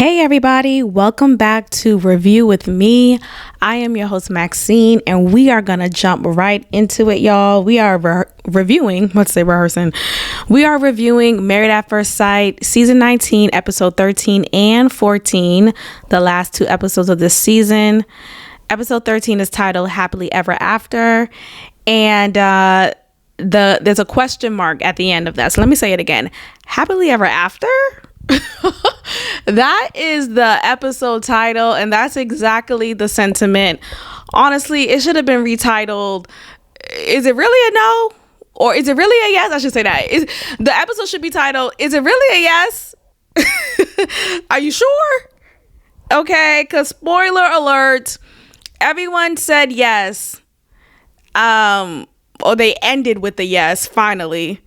Hey everybody, welcome back to Review with me. I am your host Maxine, and we are gonna jump right into it, y'all. We are reviewing Married at First Sight season 19, episode 13 and 14, the last two episodes of this season. Episode 13 is titled Happily Ever After, and there's a question mark at the end of that. So let me say it again. Happily Ever After? That is the episode title, and that's exactly the sentiment. Honestly, it should have been retitled, Is it really a no? Or is it really a yes? I should say that. The episode should be titled, Is it really a yes? Are you sure? Okay, because spoiler alert, everyone said yes. Or they ended with the yes, finally,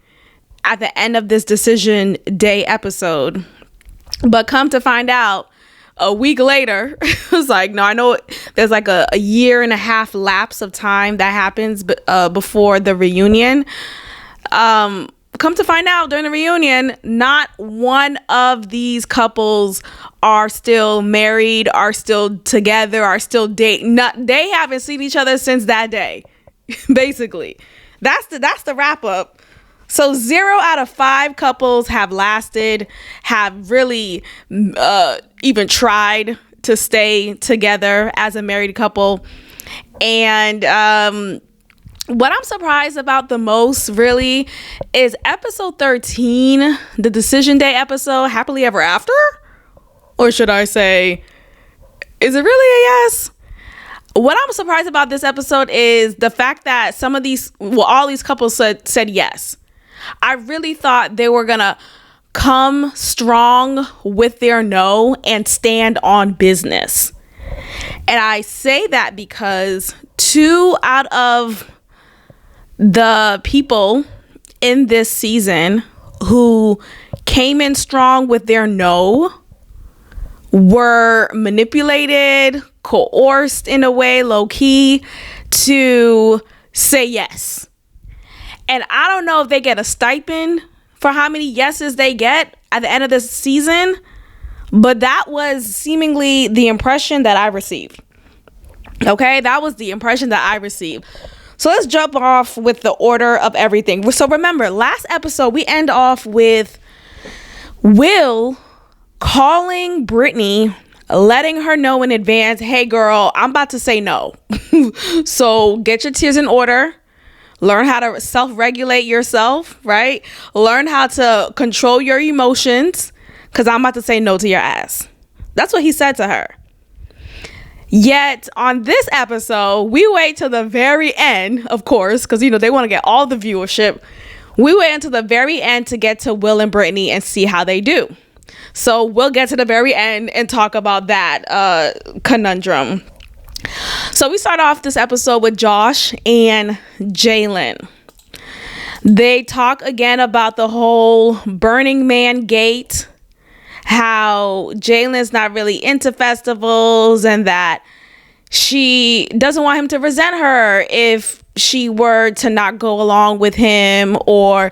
at the end of this decision day episode. But come to find out, a week later, it was like, no, I know there's like a year and a half lapse of time that happens before the reunion. Come to find out, during the reunion, not one of these couples are still married, are still together, are still dating. They haven't seen each other since that day. Basically, that's the wrap up. So 0 out of 5 couples have lasted, have really even tried to stay together as a married couple. And what I'm surprised about the most really is episode 13, the decision day episode, Happily Ever After? Or should I say, is it really a yes? What I'm surprised about this episode is the fact that all these couples said yes. I really thought they were gonna come strong with their no and stand on business. And I say that because 2 out of the people in this season who came in strong with their no were manipulated, coerced in a way, low key, to say yes. And I don't know if they get a stipend for how many yeses they get at the end of this season, but that was seemingly the impression that I received. Okay, that was the impression that I received. So let's jump off with the order of everything. So remember, last episode, we end off with Will calling Brittany, letting her know in advance, hey girl, I'm about to say no. So get your tears in order. Learn how to self-regulate yourself, right? Learn how to control your emotions, because I'm about to say no to your ass. That's what he said to her. Yet on this episode, we wait till the very end, of course, because they want to get all the viewership. We wait until the very end to get to Will and Brittany and see how they do. So we'll get to the very end and talk about that conundrum. So we start off this episode with Josh and Jalen. They talk again about the whole Burning Man gate, how Jalen's not really into festivals and that she doesn't want him to resent her if she were to not go along with him, or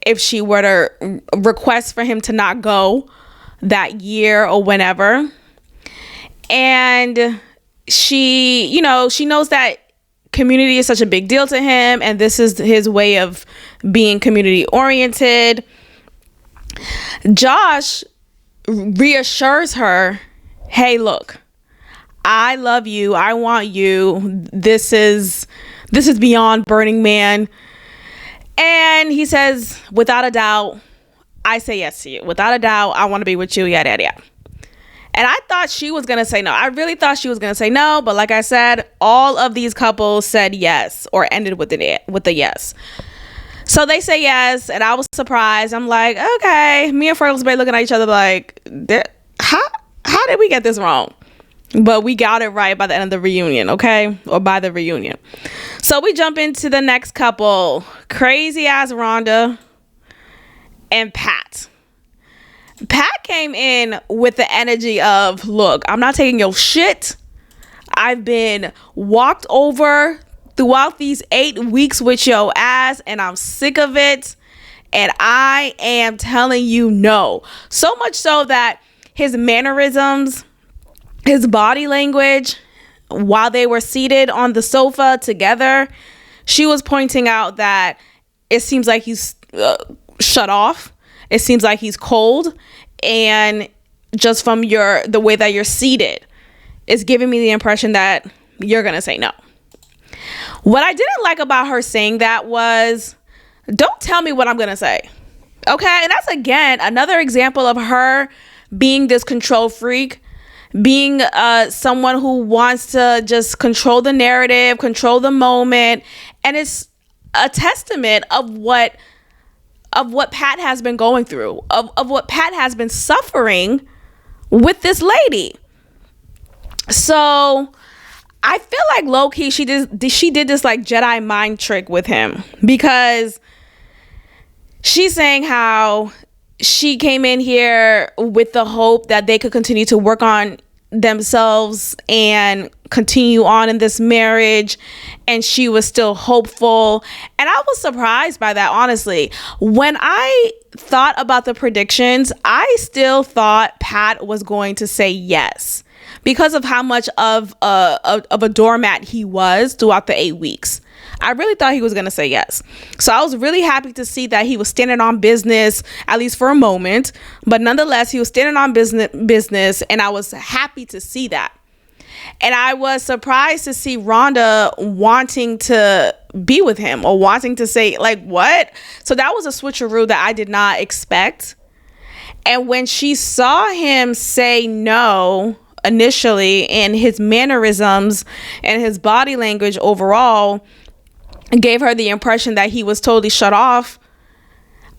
if she were to request for him to not go that year or whenever. And she knows that community is such a big deal to him, and this is his way of being community oriented. Josh reassures her, hey, look, I love you. I want you. This is beyond Burning Man. And he says, without a doubt, I say yes to you. Without a doubt, I want to be with you, yada, yada, yada. And I thought she was going to say no. I really thought she was going to say no. But like I said, all of these couples said yes, or ended with the yes. So they say yes. And I was surprised. I'm like, okay. Me and Freckles Bay looking at each other like, how did we get this wrong? But we got it right by the end of the reunion, okay? Or by the reunion. So we jump into the next couple. Crazy ass Rhonda and Pat. Pat came in with the energy of, look, I'm not taking your shit. I've been walked over throughout these 8 weeks with your ass, and I'm sick of it. And I am telling you no. So much so that his mannerisms, his body language while they were seated on the sofa together, she was pointing out that it seems like he's shut off. It seems like he's cold. And just from the way that you're seated, it's giving me the impression that you're going to say no. What I didn't like about her saying that was, don't tell me what I'm going to say. Okay. And that's, again, another example of her being this control freak, being someone who wants to just control the narrative, control the moment. And it's a testament of what Pat has been going through, of what Pat has been suffering with this lady. So I feel like low-key she did this like Jedi mind trick with him, because she's saying how she came in here with the hope that they could continue to work on themselves and continue on in this marriage, and she was still hopeful. And I was surprised by that, honestly. When I thought about the predictions, I still thought Pat was going to say yes, because of how much of a doormat he was throughout the 8 weeks. I really thought he was going to say yes. So I was really happy to see that he was standing on business, at least for a moment. But nonetheless, he was standing on business, and I was happy to see that. And I was surprised to see Rhonda wanting to be with him, or wanting to say, like, what? So that was a switcheroo that I did not expect. And when she saw him say no initially, and his mannerisms and his body language overall gave her the impression that he was totally shut off,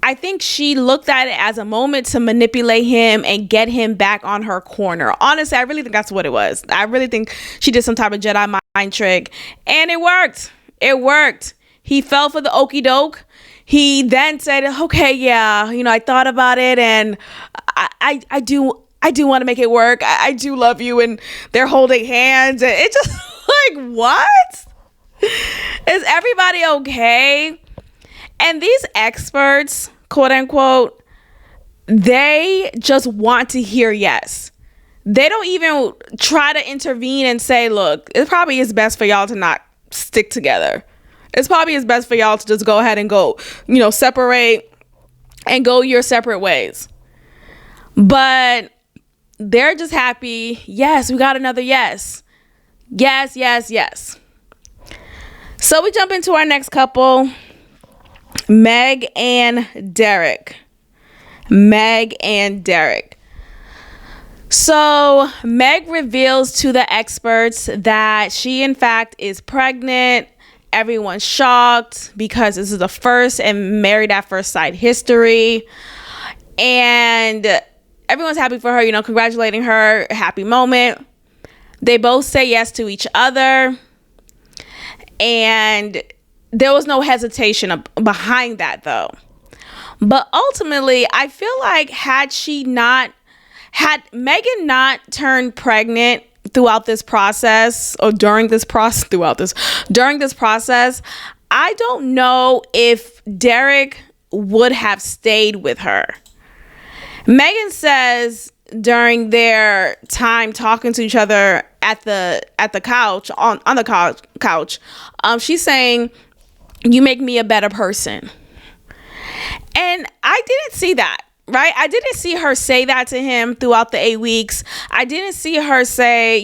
I think she looked at it as a moment to manipulate him and get him back on her corner. Honestly, I really think that's what it was. I really think she did some type of Jedi mind trick, and it worked. It worked. He fell for the okie doke. He then said, okay, yeah, I thought about it, and I do want to make it work. I do love you. And they're holding hands, and it just like, what? Is everybody okay? And these experts, quote unquote, they just want to hear yes. They don't even try to intervene and say, look, it probably is best for y'all to not stick together. It's probably is best for y'all to just go ahead and go, separate and go your separate ways. But they're just happy. Yes, we got another yes. Yes, yes, yes. So we jump into our next couple, Meg and Derek. Meg and Derek. So Meg reveals to the experts that she, in fact, is pregnant. Everyone's shocked because this is the first and married at first sight history. And everyone's happy for her, congratulating her, happy moment. They both say yes to each other. And there was no hesitation behind that, though. But ultimately, I feel like had Megan not turned pregnant throughout this process, or during this process, I don't know if Derek would have stayed with her. Megan says during their time talking to each other at the couch, on the couch, she's saying, you make me a better person. And I didn't see that, right? I didn't see her say that to him throughout the 8 weeks. I didn't see her say,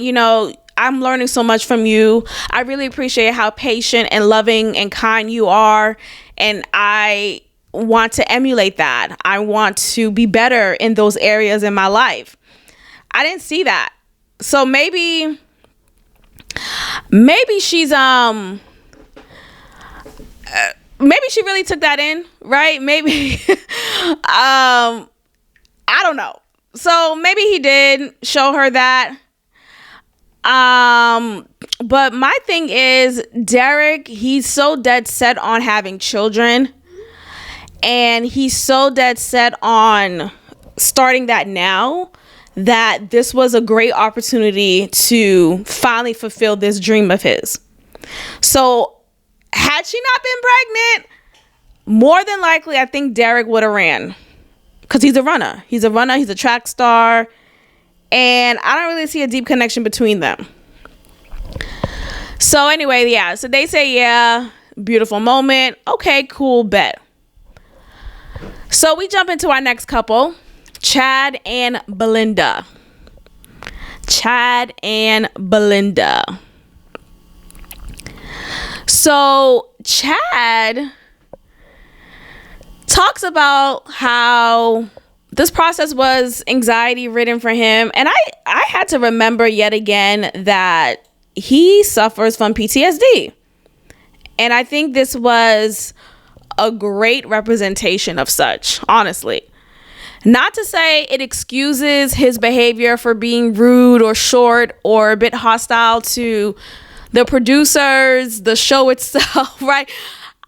I'm learning so much from you. I really appreciate how patient and loving and kind you are. And I want to emulate that. I want to be better in those areas in my life. I didn't see that. So maybe she's maybe she really took that in, right? Maybe I don't know. So maybe he did show her that. But my thing is, Derek, he's so dead set on having children, and he's so dead set on starting that now, that this was a great opportunity to finally fulfill this dream of his. So had she not been pregnant, more than likely, I think Derek would have ran, because he's a runner. He's a track star. And I don't really see a deep connection between them. So anyway, yeah. So they say, yeah, beautiful moment. Okay, cool, bet. So we jump into our next couple, Chad and Belinda. Chad and Belinda. So Chad talks about how this process was anxiety ridden for him. And I had to remember yet again that he suffers from PTSD. And I think this was a great representation of such, honestly. Not to say it excuses his behavior for being rude or short or a bit hostile to the producers, the show itself, right?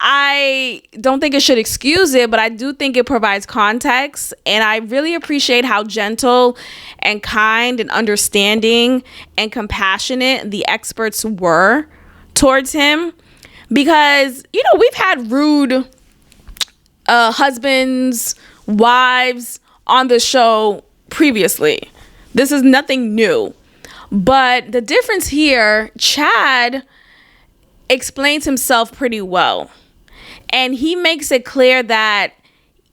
I don't think it should excuse it, but I do think it provides context. And I really appreciate how gentle and kind and understanding and compassionate the experts were towards him. Because, you know, we've had rude husbands, wives on the show previously. This is nothing new. But the difference here, Chad explains himself pretty well. And he makes it clear that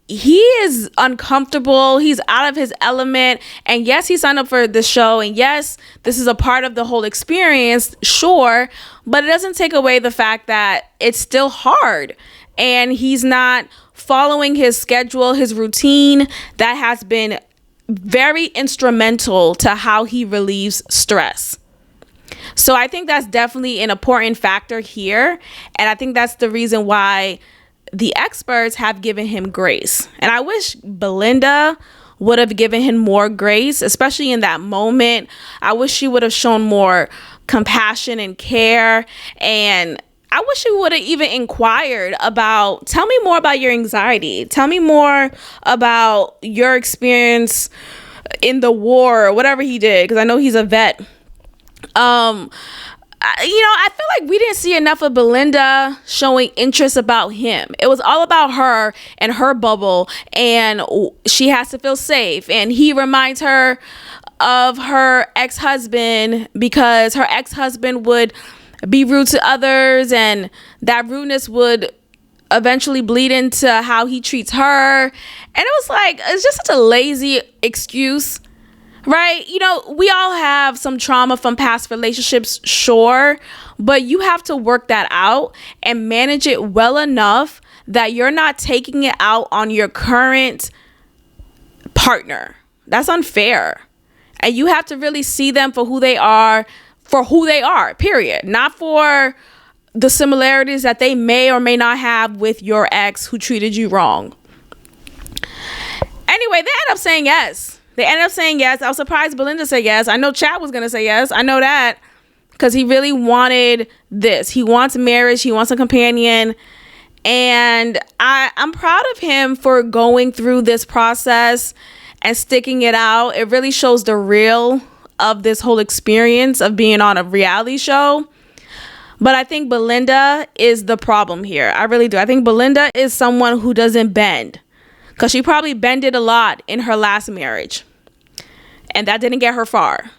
he is uncomfortable. He's out of his element. And yes, he signed up for the show. And yes, this is a part of the whole experience. Sure. But it doesn't take away the fact that it's still hard. And he's not following his schedule, his routine that has been very instrumental to how he relieves stress. So I think that's definitely an important factor here. And I think that's the reason why the experts have given him grace. And I wish Belinda would have given him more grace, especially in that moment. I wish she would have shown more compassion and care. And I wish she would have even inquired about, tell me more about your anxiety. Tell me more about your experience in the war or whatever he did, because I know he's a vet. I feel like we didn't see enough of Belinda showing interest about him. It was all about her and her bubble, and she has to feel safe. And he reminds her of her ex-husband because her ex-husband would be rude to others, and that rudeness would eventually bleed into how he treats her. And it was like, it's just such a lazy excuse. Right? You know, we all have some trauma from past relationships, sure, but you have to work that out and manage it well enough that you're not taking it out on your current partner. That's unfair. And you have to really see them for who they are, period. Not for the similarities that they may or may not have with your ex who treated you wrong. Anyway, they end up saying yes. I was surprised Belinda said yes. I know Chad was going to say yes. I know that because he really wanted this. He wants marriage. He wants a companion. And I'm proud of him for going through this process and sticking it out. It really shows the real of this whole experience of being on a reality show. But I think Belinda is the problem here. I really do. I think Belinda is someone who doesn't bend. Because she probably bended a lot in her last marriage. And that didn't get her far.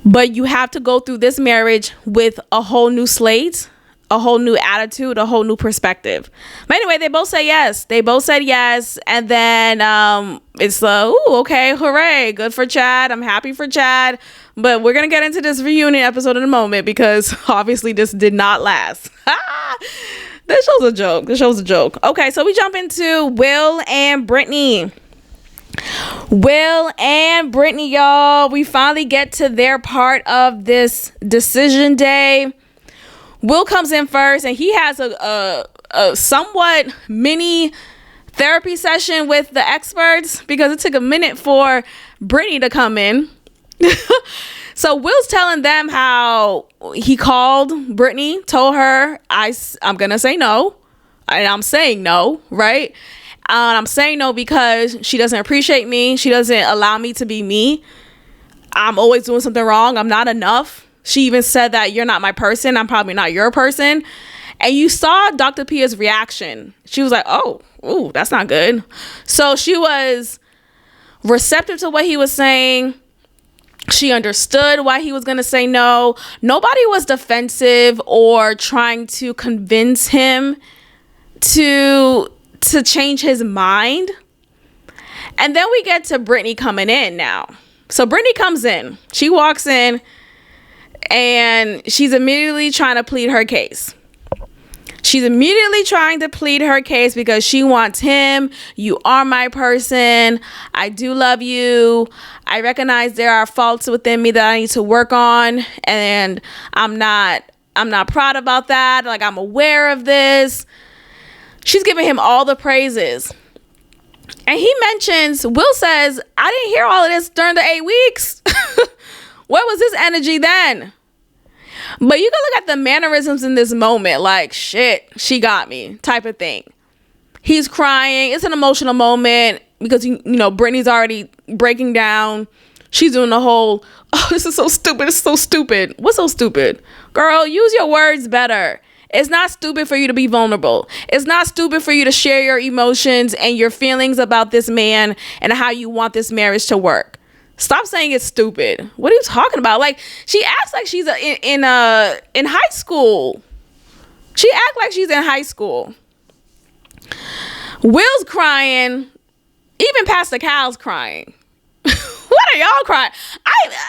But you have to go through this marriage with a whole new slate, a whole new attitude, a whole new perspective. But anyway, they both say yes. They both said yes. And then it's okay, hooray. Good for Chad. I'm happy for Chad. But we're going to get into this reunion episode in a moment because obviously this did not last. This show's a joke. Okay, so we jump into Will and Brittany. Will and Brittany, y'all. We finally get to their part of this decision day. Will comes in first, and he has a somewhat mini therapy session with the experts because it took a minute for Brittany to come in. So Will's telling them how he called Brittany, told her, I'm going to say no. And I'm saying no, right? I'm saying no because she doesn't appreciate me. She doesn't allow me to be me. I'm always doing something wrong. I'm not enough. She even said that you're not my person. I'm probably not your person. And you saw Dr. Pia's reaction. She was like, ooh, that's not good. So she was receptive to what he was saying. She understood why he was going to say no. Nobody was defensive or trying to convince him to change his mind. And then we get to Brittany coming in now. So Brittany comes in. She walks in and she's immediately trying to plead her case. She's immediately trying to plead her case because she wants him. You are my person. I do love you. I recognize there are faults within me that I need to work on, and I'm not proud about that. Like, I'm aware of this. She's giving him all the praises. And he mentions, Will says, I didn't hear all of this during the 8 weeks. Where was his energy then? But you can look at the mannerisms in this moment, like, shit, she got me type of thing. He's crying. It's an emotional moment because, you know, Brittany's already breaking down. She's doing the whole, oh, this is so stupid. It's so stupid. What's so stupid? Girl, use your words better. It's not stupid for you to be vulnerable. It's not stupid for you to share your emotions and your feelings about this man and how you want this marriage to work. Stop saying it's stupid. What are you talking about? Like, she acts like she's in high school. She acts like she's in high school. Will's crying. Even Pastor Cal's crying. What are y'all crying?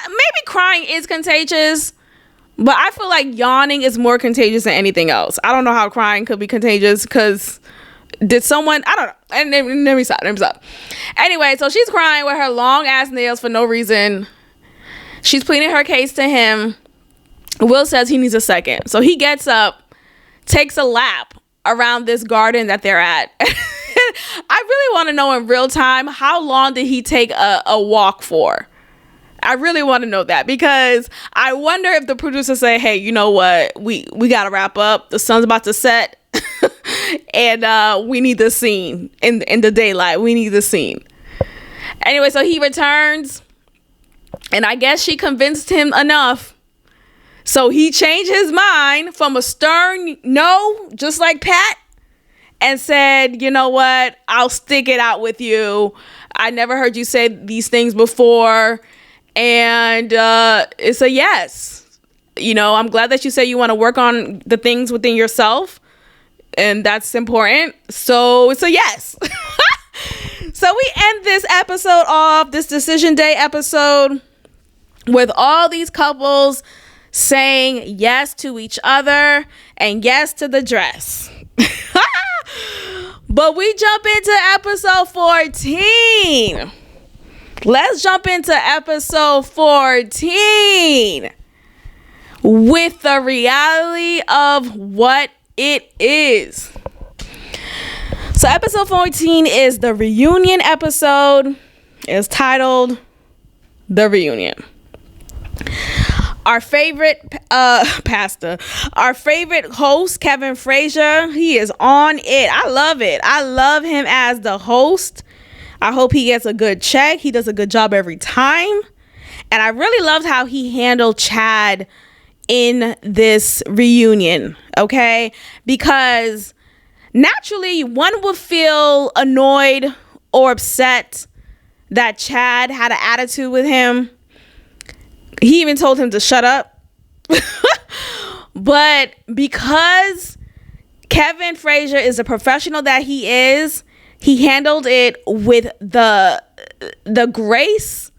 Maybe crying is contagious, but I feel like yawning is more contagious than anything else. I don't know how crying could be contagious because did someone, I don't know. And let me stop. Anyway, so she's crying with her long ass nails for no reason. She's pleading her case to him. Will says he needs a second. So he gets up, takes a lap around this garden that they're at. I really want to know in real time, how long did he take a walk for? I really want to know that, because I wonder if the producers say, hey, you know what? We got to wrap up. The sun's about to set. And we need the scene in the daylight. We need the scene. Anyway, so he returns, and I guess she convinced him enough. So he changed his mind from a stern no, just like Pat, and said, you know what? I'll stick it out with you. I never heard you say these things before. And it's a yes. You know, I'm glad that you say you want to work on the things within yourself. And that's important. So it's a yes. So we end this episode off, this Decision Day episode, with all these couples saying yes to each other and yes to the dress. But we jump into episode 14. Let's jump into episode 14 with the reality of what it is. So episode 14 is the reunion episode. It's titled The Reunion. Our favorite pastor, our favorite host, Kevin Frazier, he is on it. I love it. I love him as the host. I hope he gets a good check. He does a good job every time. And I really loved how he handled Chad in this reunion, okay? Because naturally, one would feel annoyed or upset that Chad had an attitude with him. He even told him to shut up. But because Kevin Frazier is a professional that he is, he handled it with the grace,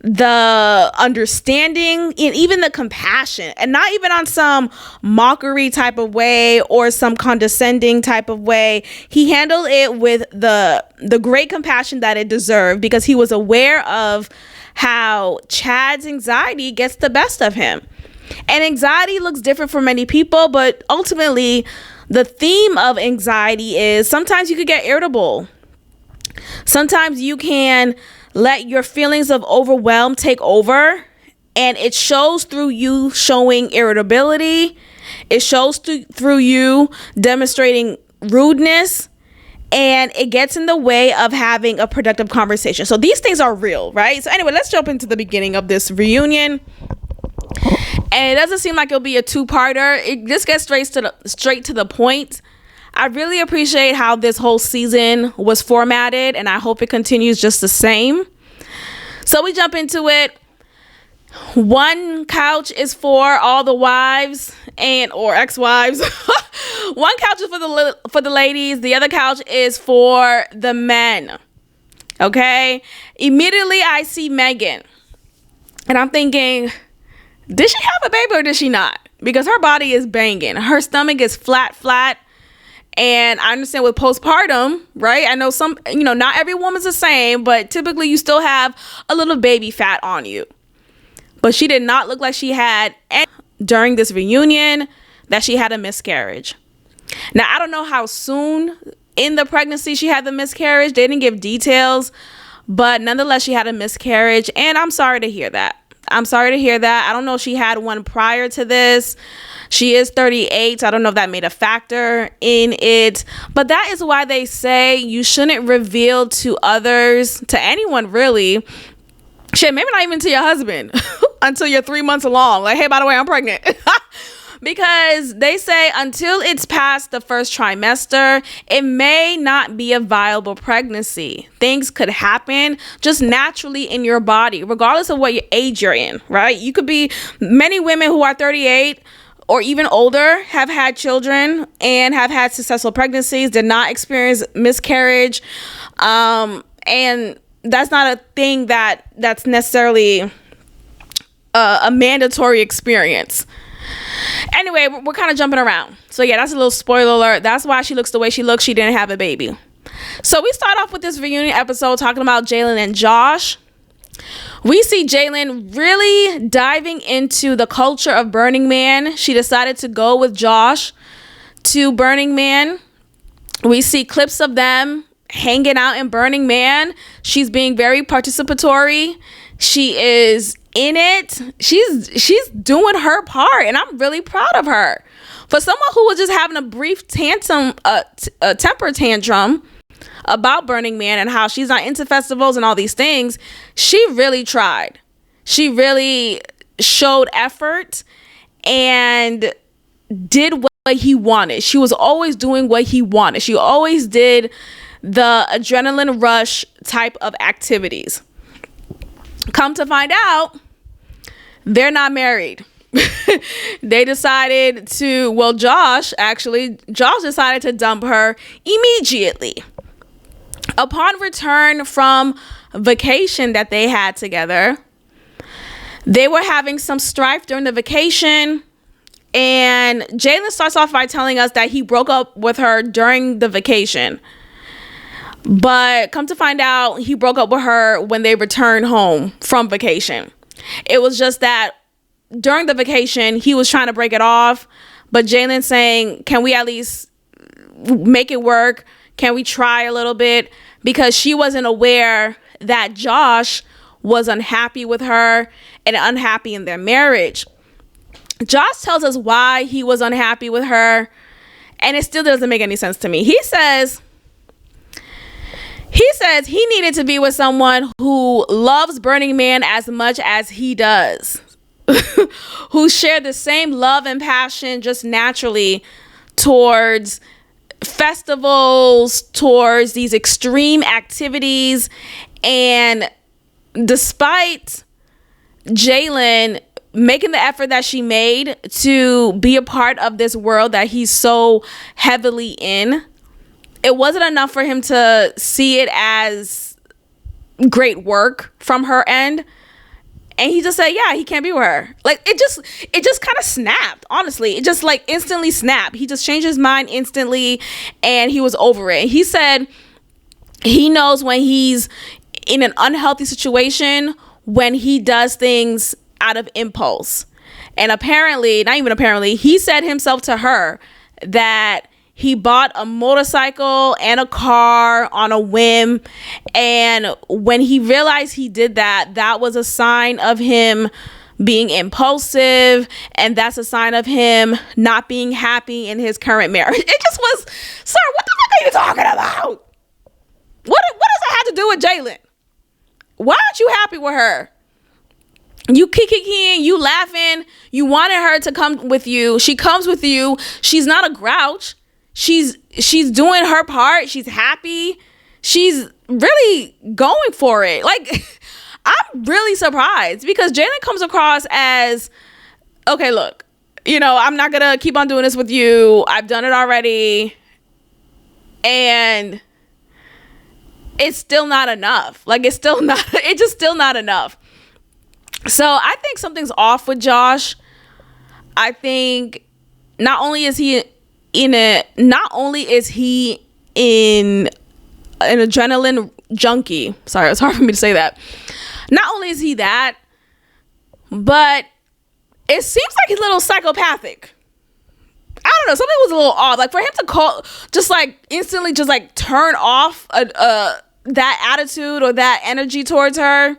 the understanding, and even the compassion, and not even on some mockery type of way or some condescending type of way. He handled it with the great compassion that it deserved, because he was aware of how Chad's anxiety gets the best of him. And anxiety looks different for many people, but ultimately the theme of anxiety is sometimes you could get irritable. Sometimes you can let your feelings of overwhelm take over, and it shows through you showing irritability. It shows through you demonstrating rudeness, and it gets in the way of having a productive conversation. So these things are real, right? So anyway, let's jump into the beginning of this reunion. And it doesn't seem like it'll be a two-parter. It just gets straight to the point. I really appreciate how this whole season was formatted, and I hope it continues just the same. So we jump into it. One couch is for all the wives and or ex-wives. One couch is for the ladies. The other couch is for the men. Okay. Immediately I see Megan, and I'm thinking, did she have a baby or did she not? Because her body is banging. Her stomach is flat. And I understand with postpartum, right? I know some, not every woman's the same, but typically you still have a little baby fat on you. But she did not look like she had any during this reunion, that she had a miscarriage. Now, I don't know how soon in the pregnancy she had the miscarriage. They didn't give details, but nonetheless, she had a miscarriage. And I'm sorry to hear that. I don't know if she had one prior to this. She is 38. So I don't know if that made a factor in it. But that is why they say you shouldn't reveal to others, to anyone really. Shit, maybe not even to your husband until you're 3 months along. Like, hey, by the way, I'm pregnant. Because they say until it's past the first trimester, it may not be a viable pregnancy. Things could happen just naturally in your body, regardless of what your age you're in, right? You could be, many women who are 38 or even older have had children and have had successful pregnancies, did not experience miscarriage. And that's not a thing that's necessarily a mandatory experience. Anyway, we're kind of jumping around. So yeah, that's a little spoiler alert. That's why she looks the way she looks. She didn't have a baby. So we start off with this reunion episode talking about Jalen and Josh. We see Jalen really diving into the culture of Burning Man. She decided to go with Josh to Burning Man. We see clips of them hanging out in Burning Man. She's being very participatory. She is in it. She's doing her part, and I'm really proud of her. For someone who was just having a brief temper tantrum about Burning Man and how she's not into festivals and all these things, she really tried. She really showed effort and did what he wanted. She was always doing what he wanted. She always did the adrenaline rush type of activities. Come to find out, they're not married. They decided to, Josh decided to dump her immediately. Upon return from vacation that they had together, they were having some strife during the vacation. And Jalen starts off by telling us that he broke up with her during the vacation. But come to find out, he broke up with her when they returned home from vacation. It was just that during the vacation, he was trying to break it off. But Jalen saying, can we at least make it work? Can we try a little bit? Because she wasn't aware that Josh was unhappy with her and unhappy in their marriage. Josh tells us why he was unhappy with her, and it still doesn't make any sense to me. He says he needed to be with someone who loves Burning Man as much as he does, who share the same love and passion just naturally towards festivals, towards these extreme activities. And despite Jalen making the effort that she made to be a part of this world that he's so heavily in, it wasn't enough for him to see it as great work from her end. And he just said, yeah, he can't be with her. Like, it just kind of snapped, honestly. It just like instantly snapped. He just changed his mind instantly and he was over it. He said he knows when he's in an unhealthy situation, when he does things out of impulse. And apparently, not even apparently, he said himself to her that he bought a motorcycle and a car on a whim. And when he realized he did that, that was a sign of him being impulsive. And that's a sign of him not being happy in his current marriage. It just was, sir, what the fuck are you talking about? What does that have to do with Jalen? Why aren't you happy with her? You kikiing, you laughing. You wanted her to come with you. She comes with you. She's not a grouch. She's doing her part. She's happy. She's really going for it. Like, I'm really surprised because Jalen comes across as, okay, look, I'm not going to keep on doing this with you. I've done it already. And it's still not enough. Like, it's just still not enough. So I think something's off with Josh. I think not only is he an adrenaline junkie. Sorry, it's hard for me to say that. Not only is he that, but it seems like he's a little psychopathic. I don't know. Something was a little off. Like, for him to instantly turn off that attitude or that energy towards her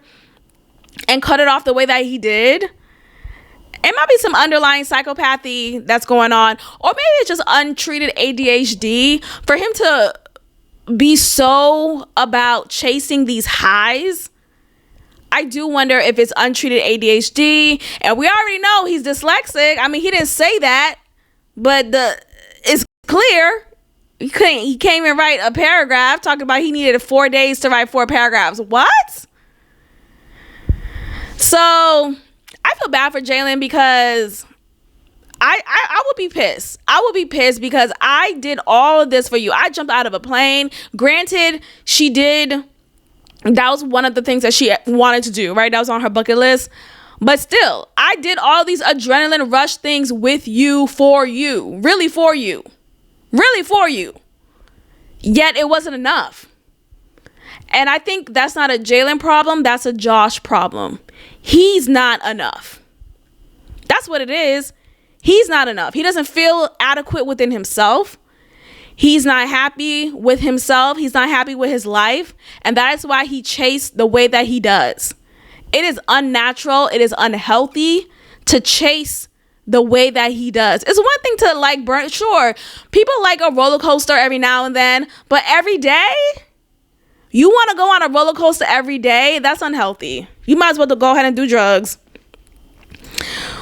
and cut it off the way that he did. It might be some underlying psychopathy that's going on, or maybe it's just untreated ADHD. For him to be so about chasing these highs, I do wonder if it's untreated ADHD. And we already know he's dyslexic. I mean, he didn't say that, but it's clear. He can't even write a paragraph, talking about he needed 4 days to write 4 paragraphs. What? So I feel bad for Jalen because I would be pissed. I would be pissed because I did all of this for you. I jumped out of a plane. Granted, that was one of the things that she wanted to do, right? That was on her bucket list. But still, I did all these adrenaline rush things with you, for you. Really for you. Really for you. Yet it wasn't enough. And I think that's not a Jalen problem. That's a Josh problem. He's not enough. That's what it is. He's not enough. He doesn't feel adequate within himself. He's not happy with himself. He's not happy with his life. And that is why he chased the way that he does. It is unnatural. It is unhealthy to chase the way that he does. It's one thing to burn. Sure, people like a roller coaster every now and then, but every day, you want to go on a roller coaster every day? That's unhealthy. You might as well go ahead and do drugs.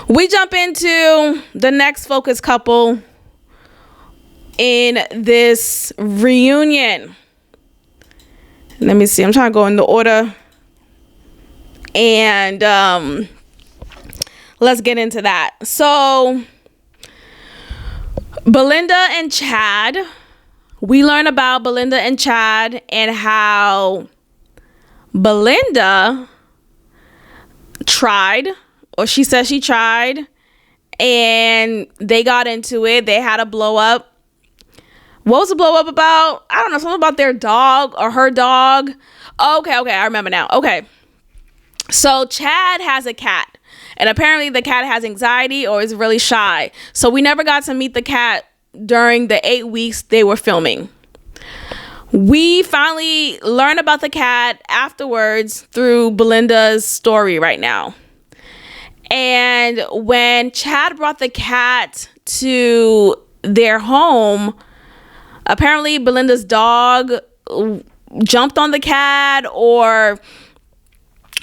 We jump into the next focus couple in this reunion. Let me see. I'm trying to go in the order. And let's get into that. So, Belinda and Chad. We learn about Belinda and Chad and how Belinda tried, or she says she tried, and they got into it. They had a blow up. What was the blow up about? I don't know, something about their dog or her dog. Okay, I remember now. Okay. So Chad has a cat, and apparently the cat has anxiety or is really shy. So we never got to meet the cat during the 8 weeks they were filming. We finally learn about the cat afterwards through Belinda's story right now. And when Chad brought the cat to their home, apparently Belinda's dog jumped on the cat or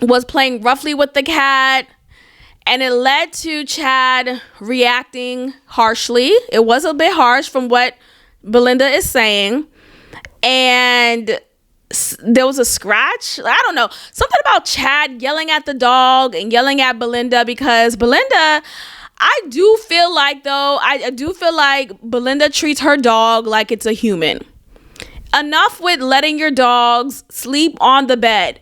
was playing roughly with the cat, and it led to Chad reacting harshly. It was a bit harsh from what Belinda is saying, and there was a scratch. I don't know, something about Chad yelling at the dog and yelling at Belinda, because Belinda, I do feel like Belinda treats her dog like it's a human. Enough with letting your dogs sleep on the bed.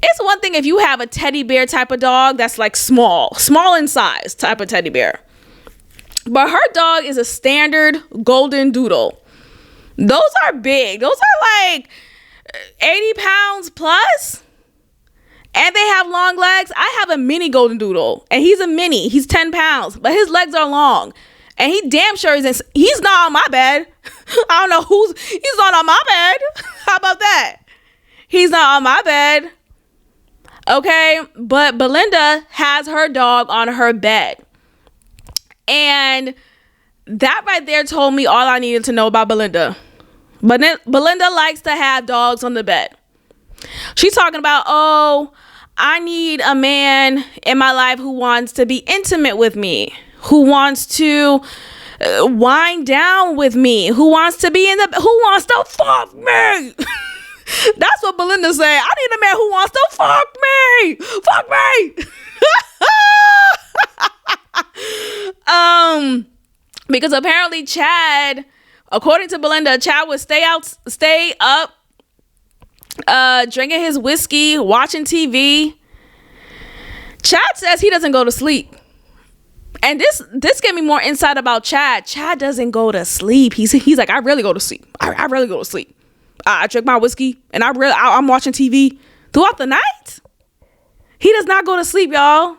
It's one thing if you have a teddy bear type of dog that's like small in size type of teddy bear. But her dog is a standard golden doodle. Those are big. Those are like 80 pounds plus. And they have long legs. I have a mini golden doodle, and he's a mini. He's 10 pounds, but his legs are long. And he damn sure he's not on my bed. I don't know he's not on my bed. How about that? He's not on my bed. Okay, but Belinda has her dog on her bed. And that right there told me all I needed to know about Belinda. But Belinda likes to have dogs on the bed. She's talking about, oh, I need a man in my life who wants to be intimate with me, who wants to wind down with me, who wants to fuck me. That's what Belinda said. I need a man who wants to fuck me. Fuck me. Because apparently Chad, according to Belinda, Chad would stay up, drinking his whiskey, watching TV. Chad says he doesn't go to sleep. And this gave me more insight about Chad. Chad doesn't go to sleep. He's like, I really go to sleep. I really go to sleep. I drink my whiskey and I'm watching TV throughout the night. He does not go to sleep, y'all.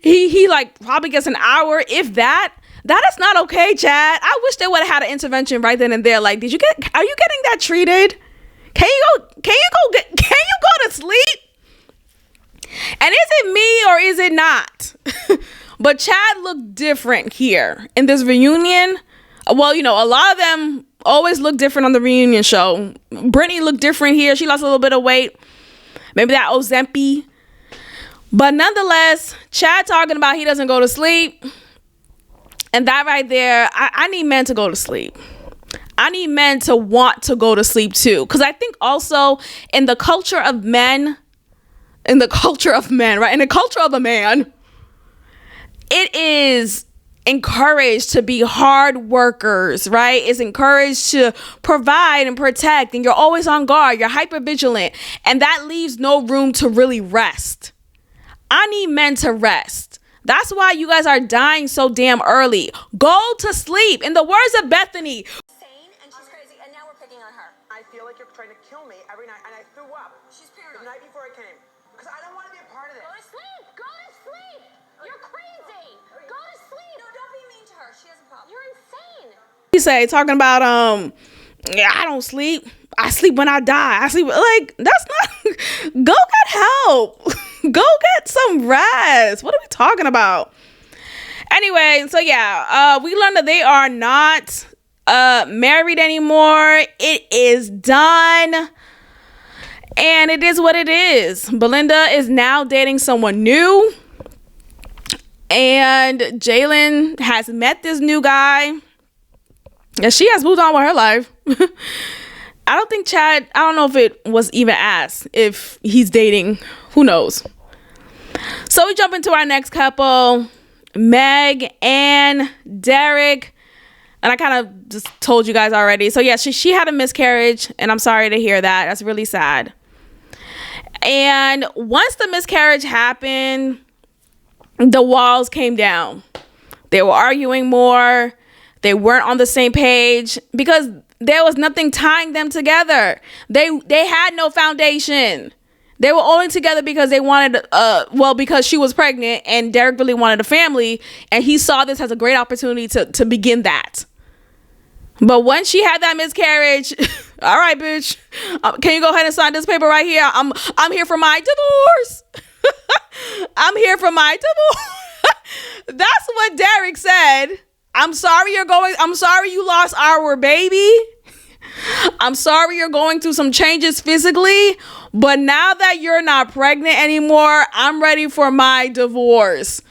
he like probably gets an hour, if that. That is not okay, Chad. I wish they would have had an intervention right then and there. Like, are you getting that treated? Can you go to sleep? And is it me or is it not? But Chad looked different here in this reunion. Well, you know, a lot of them always look different on the reunion show. Brittany looked different here. She lost a little bit of weight. Maybe that Ozempic. But nonetheless, Chad talking about he doesn't go to sleep. And that right there, I need men to go to sleep. I need men to want to go to sleep too. Because I think also in the culture of men, right? In the culture of a man, it is encouraged to be hard workers, right? It's encouraged to provide and protect, and you're always on guard. You're hyper vigilant, and that leaves no room to really rest. I need men to rest. That's why you guys are dying so damn early. Go to sleep. In the words of Bethany. Insane, and she's crazy, and now we're picking on her. I feel like you're trying to kill me every night, and I threw up. She's paranoid. The night before I came. Because I don't want to be a part of this. Go to sleep! Go to sleep! You're crazy! Go to sleep! No, don't be mean to her. She has a problem. You're insane! He say, talking about, yeah, I don't sleep. I sleep when I die. I sleep. Like, that's not. Go get help. Go get some rest. What are we talking about? Anyway, so yeah, we learned that they are not married anymore. It is done. And it is what it is. Belinda is now dating someone new. And Jalen has met this new guy. And she has moved on with her life. I don't think Chad, I don't know if it was even asked if he's dating. Who knows? So we jump into our next couple, Meg and Derek. And I kind of just told you guys already. So yeah, she had a miscarriage, and I'm sorry to hear that. That's really sad. And once the miscarriage happened, the walls came down. They were arguing more. They weren't on the same page because there was nothing tying them together. They had no foundation. They were only together because they wanted, because she was pregnant and Derek really wanted a family, and he saw this as a great opportunity to begin that. But when she had that miscarriage, all right, bitch, can you go ahead and sign this paper right here? I'm here for my divorce. I'm here for my divorce. That's what Derek said. I'm sorry you lost our baby. I'm sorry you're going through some changes physically, but now that you're not pregnant anymore, I'm ready for my divorce.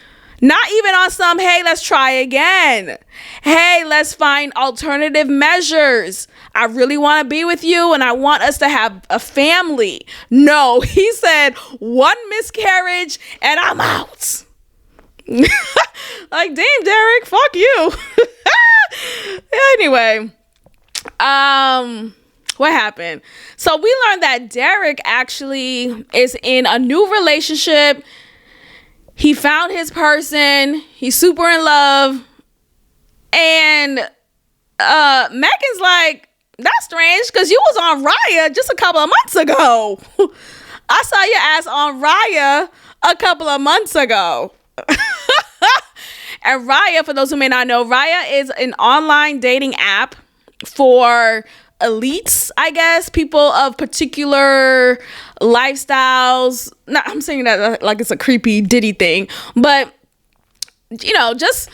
Not even on some, hey, let's try again. Hey, let's find alternative measures. I really want to be with you and I want us to have a family. No, he said one miscarriage and I'm out. Like, damn, Derek, fuck you. Anyway, what happened? So we learned that Derek actually is in a new relationship. He found his person. He's super in love. And Megan's like, that's strange because you was on Raya just a couple of months ago. I saw your ass on Raya a couple of months ago. And Raya, for those who may not know, Raya is an online dating app for elites, I guess, people of particular lifestyles. No, I'm saying that like it's a creepy Diddy thing, but you know, just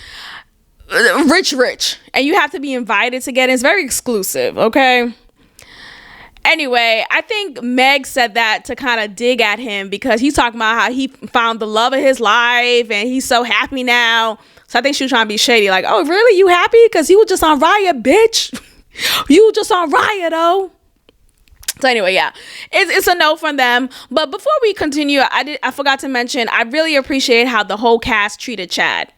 rich, and you have to be invited to get in. It's very exclusive, okay? Anyway, I think Meg said that to kind of dig at him because he's talking about how he found the love of his life and he's so happy now. So I think she was trying to be shady, like, oh, really? You happy? Because you were just on Raya, bitch. You were just on Raya, though. So anyway, yeah, it's a no from them. But before we continue, I forgot to mention, I really appreciate how the whole cast treated Chad.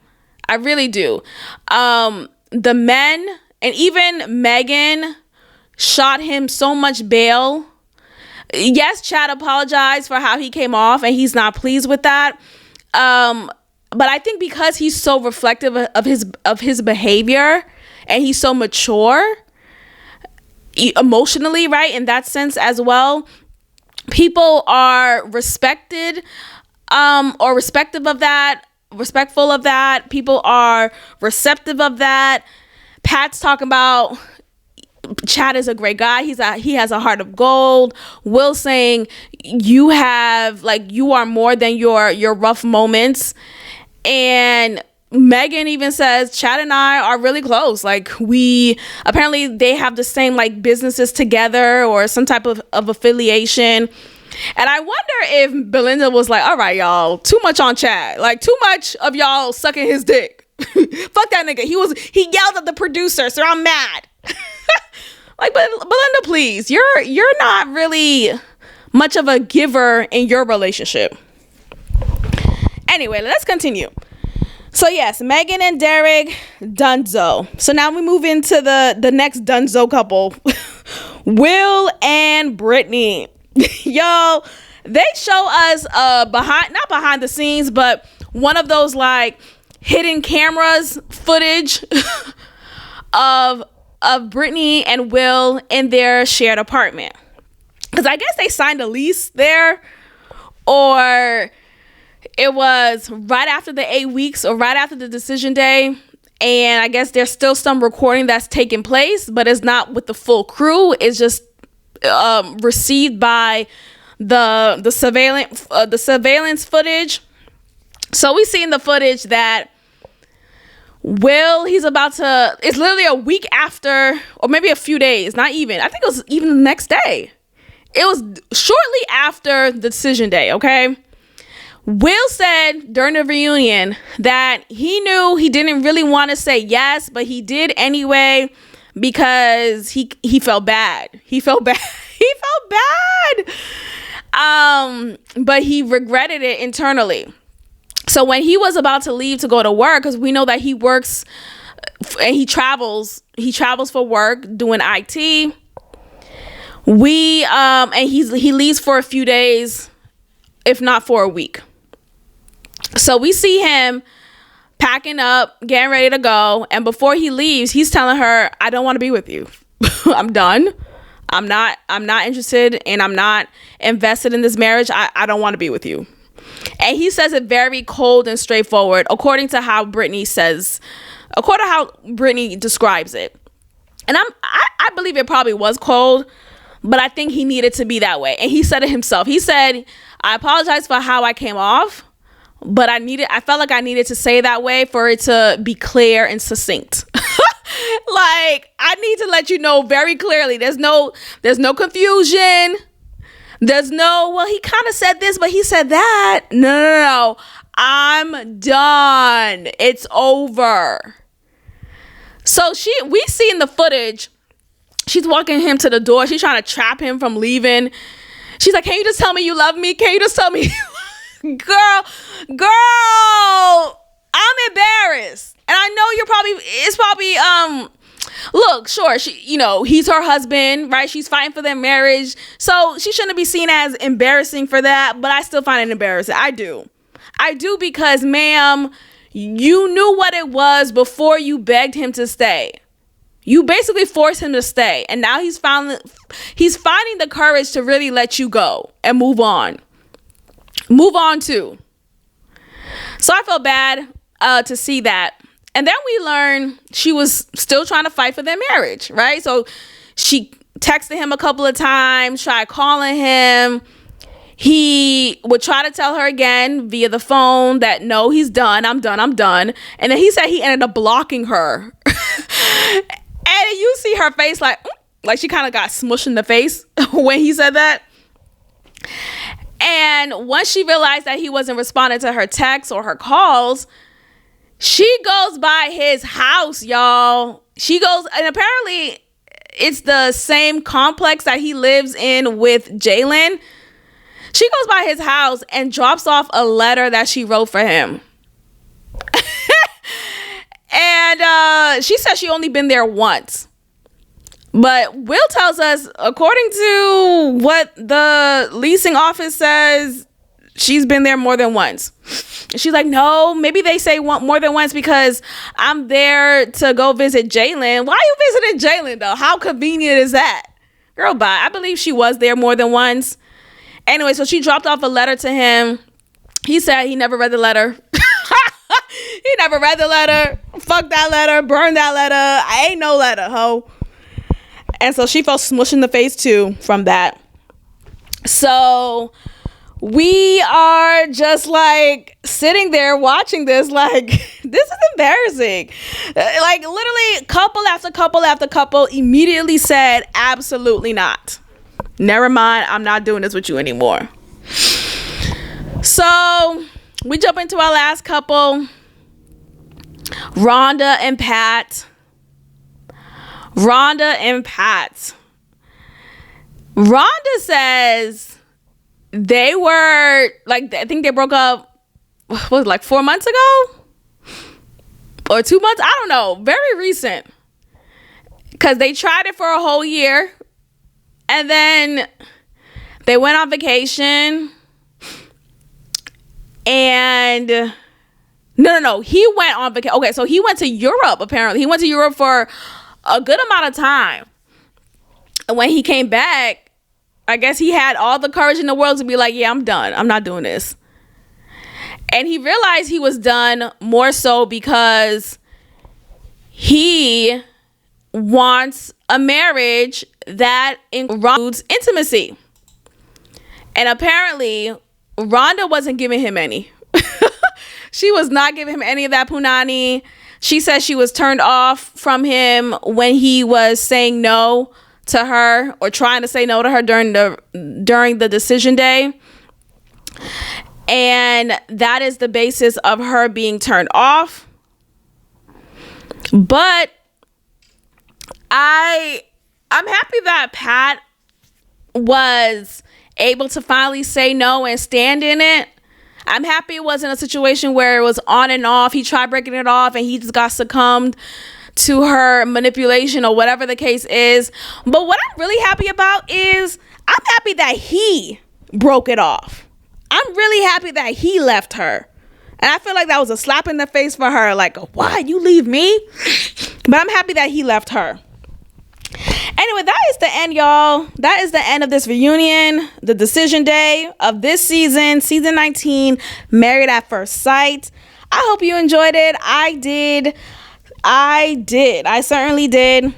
I really do. The men and even Megan shot him so much bail. Yes, Chad apologized for how he came off, and he's not pleased with that. But I think because he's so reflective of his behavior, and he's so mature emotionally, right, in that sense as well, people are respected or respectful of that. People are receptive of that. Pat's talking about Chad is a great guy. He has a heart of gold. Will saying you are more than your rough moments. And Megan even says Chad and I are really close. Like, apparently they have the same like businesses together or some type of affiliation. And I wonder if Belinda was like, all right, y'all, too much on Chad. Like, too much of y'all sucking his dick. Fuck that nigga. He yelled at the producer, so I'm mad. Like, but Belinda, please, you're not really much of a giver in your relationship. Anyway, let's continue. So yes, Megan and Derek, dunzo. So now we move into the next dunzo couple, Will and Brittany. Yo, they show us not behind the scenes, but one of those like hidden cameras footage of Brittany and Will in their shared apartment. Because I guess they signed a lease there, or it was right after the 8 weeks or right after the decision day. And I guess there's still some recording that's taking place, but it's not with the full crew. It's just received by the surveillance footage. So we see in the footage that Will, it's literally a week after, or maybe a few days, not even. I think it was even the next day. It was shortly after the decision day, okay? Will said during the reunion that he knew he didn't really want to say yes, but he did anyway because he felt bad. He felt bad. But he regretted it internally. So when he was about to leave to go to work, because we know that he works and he travels for work doing IT. And he leaves for a few days, if not for a week. So we see him packing up, getting ready to go. And before he leaves, he's telling her, I don't want to be with you. I'm done. I'm not interested, and I'm not invested in this marriage. I don't want to be with you. And he says it very cold and straightforward, according to how Brittany describes it. And I believe it probably was cold, but I think he needed to be that way. And he said it himself. He said, I apologize for how I came off, but I felt like I needed to say that way for it to be clear and succinct. Like, I need to let you know very clearly. There's no confusion. There's no, well, he kind of said this, but he said that. No. I'm done. It's over. So we see in the footage, she's walking him to the door. She's trying to trap him from leaving. She's like, can you just tell me you love me? Can you just tell me? Girl, I'm embarrassed. And I know it's probably, look, sure, he's her husband, right? She's fighting for their marriage. So she shouldn't be seen as embarrassing for that, but I still find it embarrassing. I do because, ma'am, you knew what it was before you begged him to stay. You basically forced him to stay. And now he's finding the courage to really let you go and move on. Move on too. So I felt bad to see that. And then we learned she was still trying to fight for their marriage, right? So she texted him a couple of times, tried calling him. He would try to tell her again via the phone that, no, he's done. I'm done. And then he said he ended up blocking her. And you see her face like she kind of got smushed in the face when he said that. And once she realized that he wasn't responding to her texts or her calls, she goes by his house, y'all. She goes, and apparently it's the same complex that he lives in with Jalen. She goes by his house and drops off a letter that she wrote for him. And she said she only been there once. But Will tells us, according to what the leasing office says, she's been there more than once. She's like, no, maybe they say more than once because I'm there to go visit Jalen. Why are you visiting Jalen, though? How convenient is that? Girl, bye. I believe she was there more than once. Anyway, so she dropped off a letter to him. He said he never read the letter. He never read the letter. Fuck that letter. Burn that letter. I ain't no letter, ho. And so she felt smushed in the face too from that. So we are just like sitting there watching this like, this is embarrassing. Like literally couple after couple after couple immediately said, absolutely not. Never mind. I'm not doing this with you anymore. So we jump into our last couple. Rhonda and Pat. Rhonda says they were like, I think they broke up, what was it, like 4 months ago? Or 2 months? I don't know. Very recent. Because they tried it for a whole year. And then they went on vacation. And no. He went on vacation. Okay, so he went to Europe, apparently. He went to Europe for a good amount of time. And when he came back, I guess he had all the courage in the world to be like, yeah, I'm done. I'm not doing this. And he realized he was done more so because he wants a marriage that includes intimacy. And apparently, Rhonda wasn't giving him any. She was not giving him any of that punani. She said she was turned off from him when he was saying no to her or trying to say no to her during the decision day. And that is the basis of her being turned off. But I'm happy that Pat was able to finally say no and stand in it. I'm happy it wasn't a situation where it was on and off. He tried breaking it off and he just got succumbed to her manipulation or whatever the case is. But what I'm really happy about is I'm happy that he broke it off. I'm really happy that he left her. And I feel like that was a slap in the face for her. Like, why you leave me? But I'm happy that he left her. Anyway, that is the end, y'all. That is the end of this reunion, the decision day of this season 19, Married at First Sight. I hope you enjoyed it. I did. I certainly did.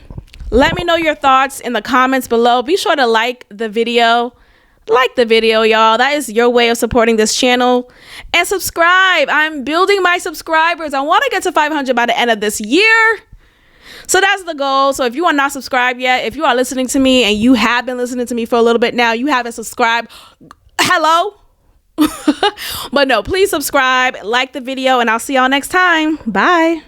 Let me know your thoughts in the comments below. Be sure to like the video. Like the video, y'all. That is your way of supporting this channel. And subscribe. I'm building my subscribers. I want to get to 500 by the end of this year. So that's the goal. So if you are not subscribed yet, if you are listening to me and you have been listening to me for a little bit now, you haven't subscribed, hello. But no, please subscribe, like the video, and I'll see y'all next time. Bye.